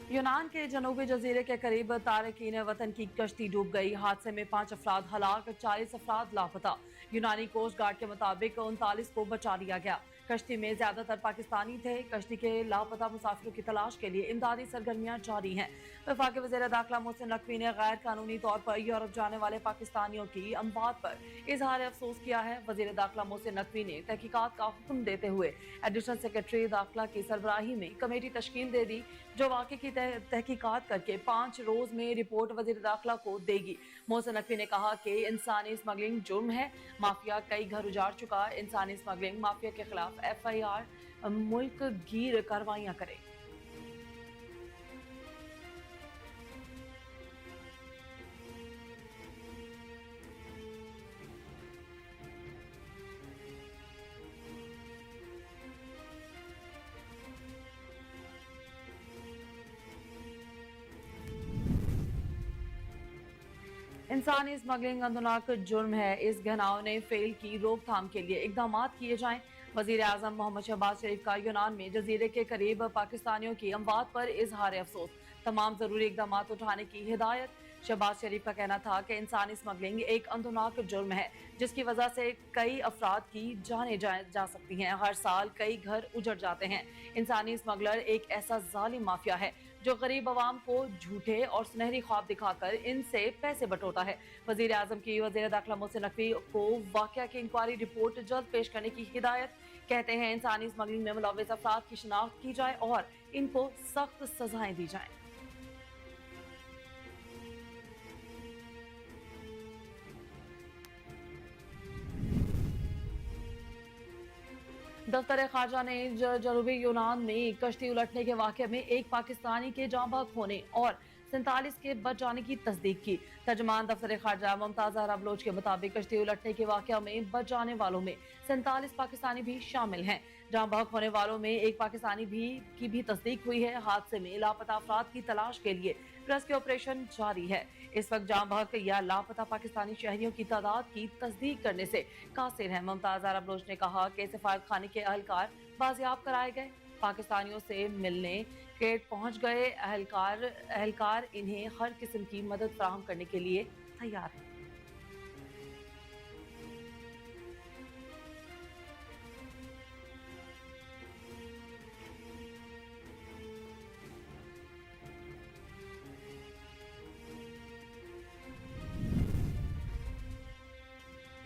यूनान के जनूबी जजीरे के करीब तारकीन वतन की कश्ती डूब गई। हादसे में 5 अफराद हलाक, 40 अफराद लापता। यूनानी कोस्ट गार्ड के मुताबिक 39 को बचा लिया गया। कश्ती में ज्यादातर पाकिस्तानी थे। कश्ती के लापता मुसाफिरों की तलाश के लिए इमदादी सरगर्मियां जारी हैं। वफाकी वज़ीर दाखिला मोहसिन नकवी ने गैर कानूनी तौर पर यूरोप जाने वाले पाकिस्तानियों की अमवात पर इजहार अफसोस किया है। वज़ीर दाखिला मोहसिन नकवी ने तहकीकात का हुक्म देते हुए एडिशनल सेक्रेटरी दाखिला की सरबराही में कमेटी तश्कील दे दी, जो वाक़े की तहकीकात करके 5 रोज में रिपोर्ट वज़ीर दाखिला को देगी। मोहसिन नकवी ने कहा कि इंसानी स्मगलिंग जुर्म है। माफिया कई घर उजाड़ चुका। इंसानी स्मगलिंग माफिया के खिलाफ FIR मुल्क गिर कार्रवाइयां करे। इंसानी स्मगलिंग अंदनाक जुर्म है। इस घिनौने फेल की रोकथाम के लिए इकदाम किए जाएं। वजीर आजम मोहम्मद शहबाज शरीफ का यूनान में जजीरे के करीब पाकिस्तानियों की अमवात पर इजहार अफसोस, तमाम जरूरी इकदाम उठाने की हिदायत। शहबाज शरीफ का कहना था कि इंसानी स्मगलिंग एक अंदनाक जुर्म है, जिसकी वजह से कई अफराद की जानें जा सकती हैं। हर साल कई घर उजड़ जाते हैं। इंसानी स्मगलर एक ऐसा जालिम माफिया है जो गरीब आवाम को झूठे और सुनहरी ख्वाब दिखाकर इनसे पैसे बटोरता है। वजीर आजम की वजीर दाखिला मोहसिन नकवी को वाकया की इंक्वायरी रिपोर्ट जल्द पेश करने की हिदायत। कहते हैं इंसानी स्मगलिंग में मुलव्वस अफराद की शिनाख्त की जाए और इनको सख्त सजाएं दी जाएं। दफ्तर खारजा ने जनूबी यूनान में कश्ती उलटने के वाक़े में एक पाकिस्तानी के जाँ बहक होने और 47 के बच जाने की तस्दीक की। तर्जमान दफ्तर खारजा मुमताज ज़हरा बलोच के मुताबिक कश्ती उलटने के वाक़े में बच जाने वालों में 47 पाकिस्तानी भी शामिल हैं। जाँ बहक होने वालों में एक पाकिस्तानी की भी तस्दीक हुई है। हादसे में लापता अफराद की तलाश के लिए रेस्क्यू ऑपरेशन जारी है। इस वक्त जाँ बहक या लापता पाकिस्तानी शहरियों की तादाद की तस्दीक करने से कासिर है। मुमताज ज़हरा बलोच ने कहा कि सफारत खाने के अहलकार बाजियाब कराए गए। पाकिस्तानियों से मिलने केट पहुंच गए अहलकार इन्हें हर किस्म की मदद फराहम करने के लिए तैयार है।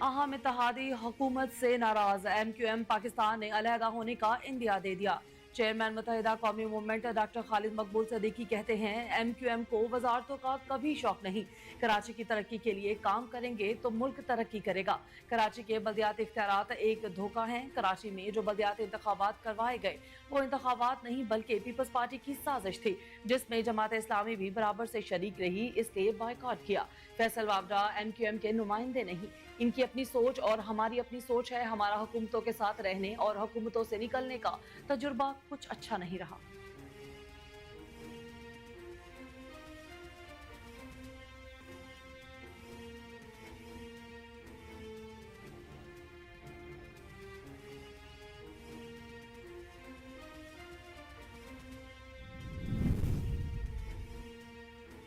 अहम इत्तेहादी हुकूमत से नाराज MQM पाकिस्तान ने अलहदा होने का इंदिया दे दिया। चेयरमैन मुत्तहिदा कौमी मूवमेंट डॉक्टर खालिद मकबूल सदीकी कहते हैं MQM को वजारतों का कभी शौक नहीं। कराची की तरक्की के लिए काम करेंगे तो मुल्क तरक्की करेगा। कराची के बल्दियाती इख्तियारात एक धोखा है। कराची में जो बल्दियाती इंतखाबात करवाए गए वो इंतखाबात नहीं बल्कि पीपल्स पार्टी की साजिश थी, जिसमें जमात इस्लामी भी बराबर से शरीक रही, इसलिए बायकॉट किया। फैसल वावडा MQM के नुमाइंदे नहीं। इनकी अपनी सोच और हमारी अपनी सोच है। हमारा हुकूमतों के साथ रहने और हुकूमतों से निकलने का तजुर्बा कुछ अच्छा नहीं रहा।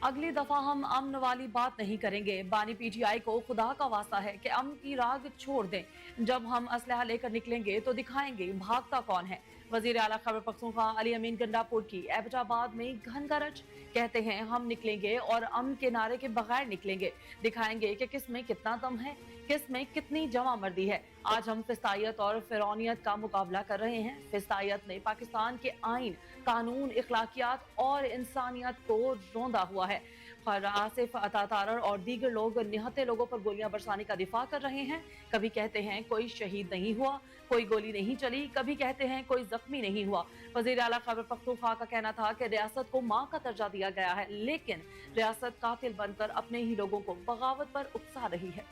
अगली दफा हम अमन वाली बात नहीं करेंगे। बानी PTI को खुदा का वास्ता है कि अमन की राग छोड़ दें। जब हम असलहा लेकर निकलेंगे तो दिखाएंगे भागता कौन है। वजीर आला खैबर पख्तूनख्वा अली अमीन गंडापुर की एबटाबाद में घन गरज। कहते हैं हम निकलेंगे और अमन के नारे के बगैर निकलेंगे। दिखाएंगे कि किस में कितना दम है, किस में कितनी जमा मर्दी है। आज हम फिस्तायत और फिरौनियत का मुकाबला कर रहे हैं। फिस्तायत ने पाकिस्तान के आइन, कानून, इखलाकियात और इंसानियत को रौंदा हुआ है। आसिफ अतातारर और दीगर लोग निहत्ते लोगों पर गोलियां बरसाने का दिफा कर रहे हैं। कभी कहते हैं कोई शहीद नहीं हुआ, कोई गोली नहीं चली, कभी कहते हैं कोई जख्मी नहीं हुआ। वजीर आला खैबर पख्तूनख्वा का कहना था कि रियासत को मां का दर्जा दिया गया है, लेकिन रियासत कातिल बनकर अपने ही लोगों को बगावत पर उकसा रही है।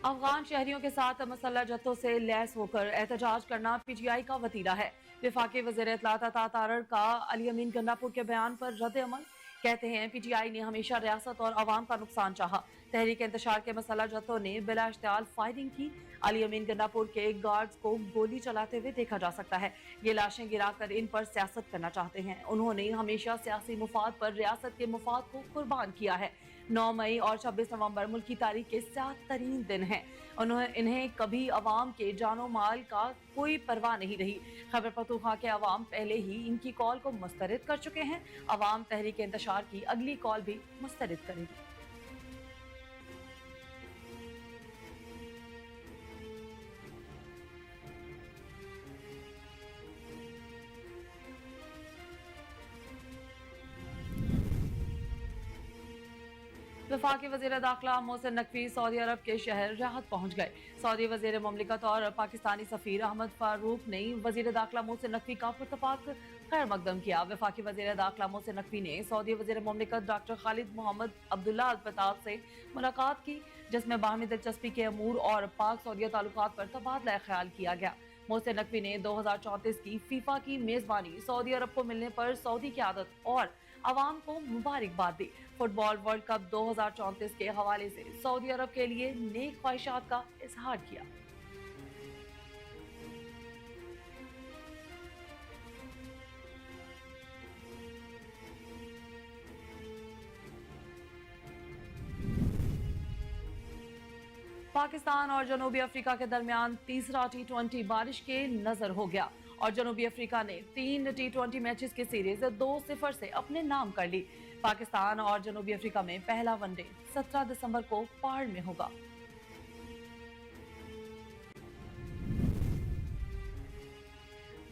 अफगान शहरियों के साथ मसल्ला जत्थों से लैस होकर एहतजाज करना पीटीआई का वतीरा है। विफाकी वज़ीर इत्तलात अता तारड़ का अली अमीन गन्नापुर के बयान पर रद्द अमल। कहते हैं पीटीआई ने हमेशा रियासत और अवाम का नुकसान चाहा। तहरीक इंतशार के मसल्ला जत्थों ने बिला इश्तियाल फायरिंग की। अली अमीन गन्नापुर के गार्ड्स को गोली चलाते हुए देखा जा सकता है। ये लाशें गिराकर इन पर सियासत करना चाहते हैं। उन्होंने हमेशा सियासी मुफाद पर रियासत के मुफाद को कुर्बान किया है। 9 मई और 26 नवंबर मुल्क की तारीख के 7 तरीन दिन हैं। इन्हें कभी अवाम के जानो माल का कोई परवाह नहीं रही। खैबर पख्तूनख्वा के अवाम पहले ही इनकी कॉल को मुस्तरद कर चुके हैं। अवाम तहरीक इंतशार की अगली कॉल भी मुस्तरद करेगी। वफाकी वज़ीर दाखिला मोहसिन नकवी सऊदी अरब के शहर रियाद पहुंच गए। सऊदी वज़ीर मुमलिकत और पाकिस्तानी सफ़ीर अहमद फारूक ने वज़ीर दाखिला मोहसिन नकवी का पुरतपाक खैर मकदम किया। वफाकी वज़ीर दाखिला मोहसिन नकवी ने सऊदी वज़ीर मुमलिकत डॉक्टर खालिद मोहम्मद अब्दुल्ला अल फताह से मुलाकात की, जिसमें बाहमी दिलचस्पी के अमूर और पाक सऊदी ताल्लुकात पर तबादला ख्याल किया गया। मोहसिन नकवी ने 2034 की फीफा की मेजबानी सऊदी अरब को मिलने पर सऊदी क़यादत और अवाम को मुबारकबाद दी। फुटबॉल वर्ल्ड कप 2034 के हवाले से सऊदी अरब के लिए नेक ख्वाहिशात का इजहार किया। पाकिस्तान और जनूबी अफ्रीका के दरमियान तीसरा T20 बारिश के नजर हो गया और जनूबी अफ्रीका ने 3 T20 मैचेस की सीरीज 2-0 से अपने नाम कर ली। पाकिस्तान और जनूबी अफ्रीका में पहला वनडे 17 दिसंबर को पाड़ में होगा।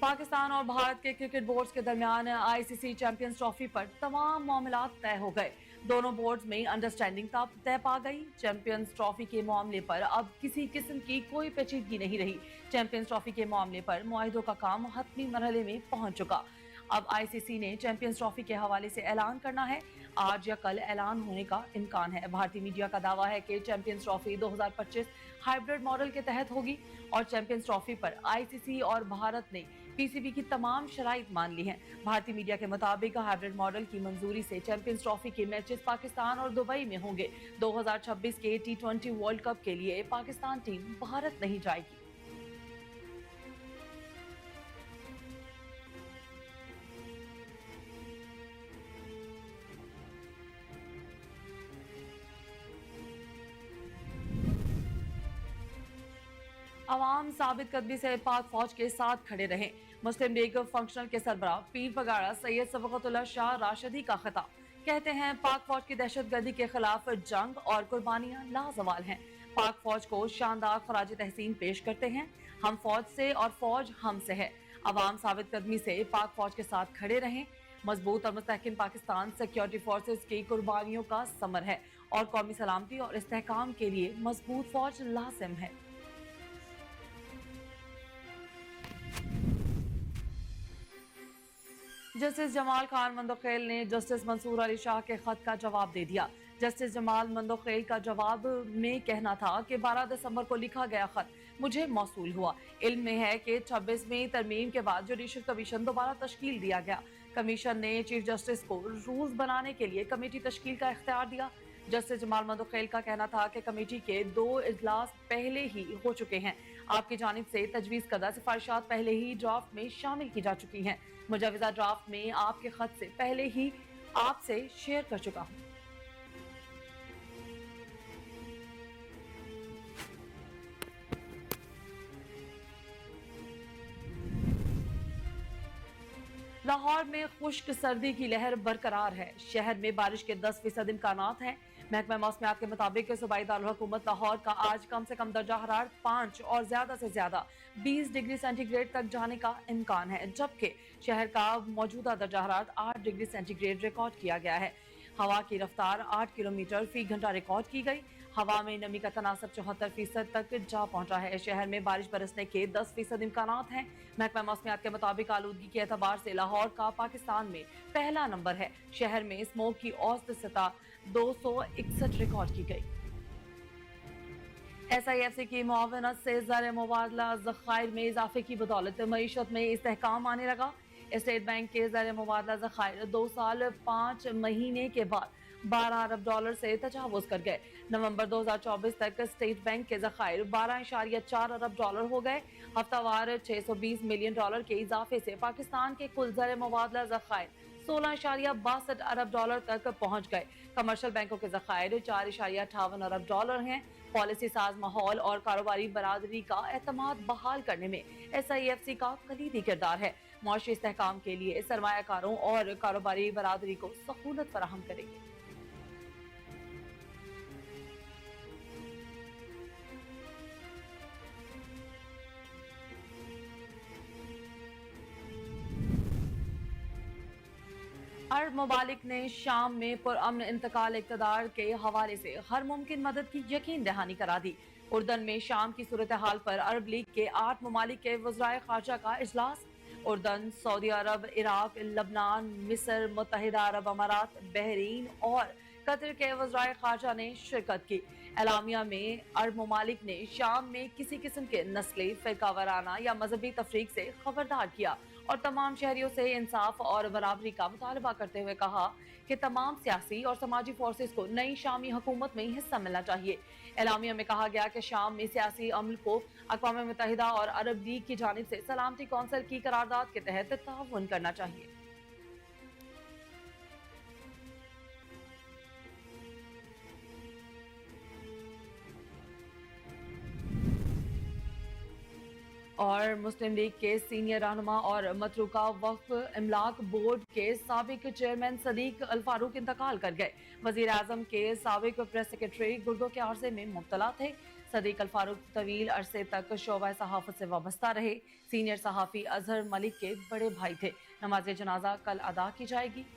पाकिस्तान और भारत के क्रिकेट बोर्ड्स के दरमियान आईसीसी चैंपियंस ट्रॉफी पर तमाम मामलात तय हो गए। दोनों बोर्ड्स में अंडरस्टैंडिंग तय पा गई। चैंपियंस ट्रॉफी के मामले पर अब किसी किस्म की कोई पेचीदगी नहीं रही। चैंपियंस ट्रॉफी के मामले पर मुआहिदों का काम हतमी मरहले में पहुंच चुका। अब आईसीसी ने चैंपियंस ट्रॉफी के हवाले से ऐलान करना है। आज या कल ऐलान होने का इम्कान है। भारतीय मीडिया का दावा है कि चैंपियंस ट्रॉफी 2025 हाइब्रिड मॉडल के तहत होगी और चैंपियंस ट्रॉफी पर आईसीसी और भारत ने पीसीबी की तमाम शराइत मान ली हैं। भारतीय मीडिया के मुताबिक हाइब्रिड मॉडल की मंजूरी से चैंपियंस ट्रॉफी के मैचेस पाकिस्तान और दुबई में होंगे। 2026 के T20 वर्ल्ड कप के लिए पाकिस्तान टीम भारत नहीं जाएगी। अवाम साबित कदमी से पाक फौज के साथ खड़े रहे। मुस्लिम लीग फंक्शनल के सरबराह पीर पगाड़ा सैयद सबकतुल्लाह शाह राशिदी का खिताब। कहते हैं पाक फौज की दहशतगर्दी के खिलाफ जंग और कुर्बानियां लाजवाल हैं। पाक फौज को शानदार खराज तहसीन पेश करते हैं। हम फौज से और फौज हमसे है। अवाम साबित कदमी से पाक फौज के साथ खड़े रहें। मजबूत और मुस्तहकम पाकिस्तान सिक्योरिटी फोर्सेस की कुर्बानियों का समर है और कौमी सलामती और इस्तेहकाम के लिए मजबूत फौज लाजिम है। जस्टिस जमाल खान मंदोखेल ने जस्टिस मंसूर अली शाह के खत का जवाब दे दिया। जस्टिस जमाल मंदोखेल का जवाब में कहना था कि 12 दिसंबर को लिखा गया खत मुझे मौसूल हुआ। इल्म में है कि 26वीं तरमीम के बाद जुडिशल कमीशन दोबारा तश्कील दिया गया। कमीशन ने चीफ जस्टिस को रूल्स बनाने के लिए कमेटी तश्कील का इख्तियार दिया। जस्टिस जमाल मंदोखेल का कहना था कि कमेटी के 2 इजलास पहले ही हो चुके हैं। आपकी जानिब से तजवीज़ करदा सिफारिशात पहले ही ड्राफ्ट में शामिल की जा चुकी हैं। मुजवजा ड्राफ्ट में आपके खत से पहले ही आपसे शेयर कर चुका हूं। लाहौर में खुश्क सर्दी की लहर बरकरार है। शहर में बारिश के 10% इम्कानात हैं। महकमा मौसमियात के मुताबिक सूबाई दारुल-हुकूमत लाहौर का आज कम से कम दर्जा हरारत 5 और ज्यादा से ज्यादा 20 डिग्री सेंटीग्रेड तक जाने का इम्कान है, जबकि शहर का मौजूदा दर्जा हरारत 8 डिग्री सेंटीग्रेड रिकॉर्ड किया गया है। हवा की रफ्तार 8 किलोमीटर फी घंटा रिकॉर्ड की गई। हवा में नमी का तनासब 74% तक जा पहुंचा है। शहर में बारिश बरसने के 10% इम्कानात हैं। महकमा मौसमियात के मुताबिक आलूदगी के एतबार से लाहौर का पाकिस्तान में पहला नंबर है। शहर में स्मोक की औसत सतह 261 रिकॉर्ड की गई। SIFC की मुआवनत से ज़र मुबादला ज़खायर में इजाफे की बदौलत मईशत में इस्तेहकाम आने लगा। स्टेट बैंक के ज़र मुबादला ज़खायर 2 साल 5 महीने के बाद 12 अरब डॉलर से तजावुज कर गए। नवंबर 2024 तक स्टेट बैंक के ज़खायर 12.4 अरब डॉलर हो गए। हफ्तावार 620 मिलियन डॉलर के इजाफे से पाकिस्तान के कुल ज़र मुबादला ज़खायर 16.62 अरब डॉलर तक पहुंच गए। कमर्शियल बैंकों के ज़खायर 4.58 अरब डॉलर हैं। पॉलिसी साज माहौल और कारोबारी बरादरी का एतमाद बहाल करने में SIFC का कलीदी किरदार है। मुआशी इस्तेहकाम के लिए सरमायाकारों और कारोबारी बरादरी को सहूलत फराहम करेगी। अरब ममालिक ने शाम में पुरअमन इंतकाल इक़्तिदार के हवाले से हर मुमकिन मदद की यकीन दहानी करा दी। उर्दन में शाम की सूरत हाल पर अरब लीग के 8 ममालिक के वज़राए खारजा का इजलास। उर्दन, सऊदी अरब, इराक, लबनान, मिस्र, मुत्तहिदा अरब अमारात, बहरीन और कतर के वज़राए खारजा ने शिरकत की। एलामिया में अरब ममालिक ने शाम में किसी किस्म के नस्ली, फ़िरका वाराना या मजहबी तफरीक से खबरदार किया और तमाम शहरियों से इंसाफ और बराबरी का मुतालबा करते हुए कहा कि तमाम सियासी और समाजी फोर्सेस को नई शामी हुकूमत में हिस्सा मिलना चाहिए। एलामिया में कहा गया कि शाम में सियासी अमल को अक़वाम मुत्तहिदा और अरब लीग की जानिब से सलामती कौंसिल की करारदाद के तहत ताउन करना चाहिए। और मुस्लिम लीग के सीनियर रहनुमा और मतरूका वक्फ इमलाक बोर्ड के साबिक चेयरमैन सदीक अल फारूक इंतकाल कर गए। वजीर आजम के साबिक प्रेस सेक्रेटरी गुर्दों के आर्जे में मुब्तला थे। सदीक अल फारूक तवील अरसे तक शोबा सहाफत से वाबस्ता रहे। सीनियर सहाफ़ी अजहर मलिक के बड़े भाई थे। नमाज जनाजा कल अदा की जाएगी।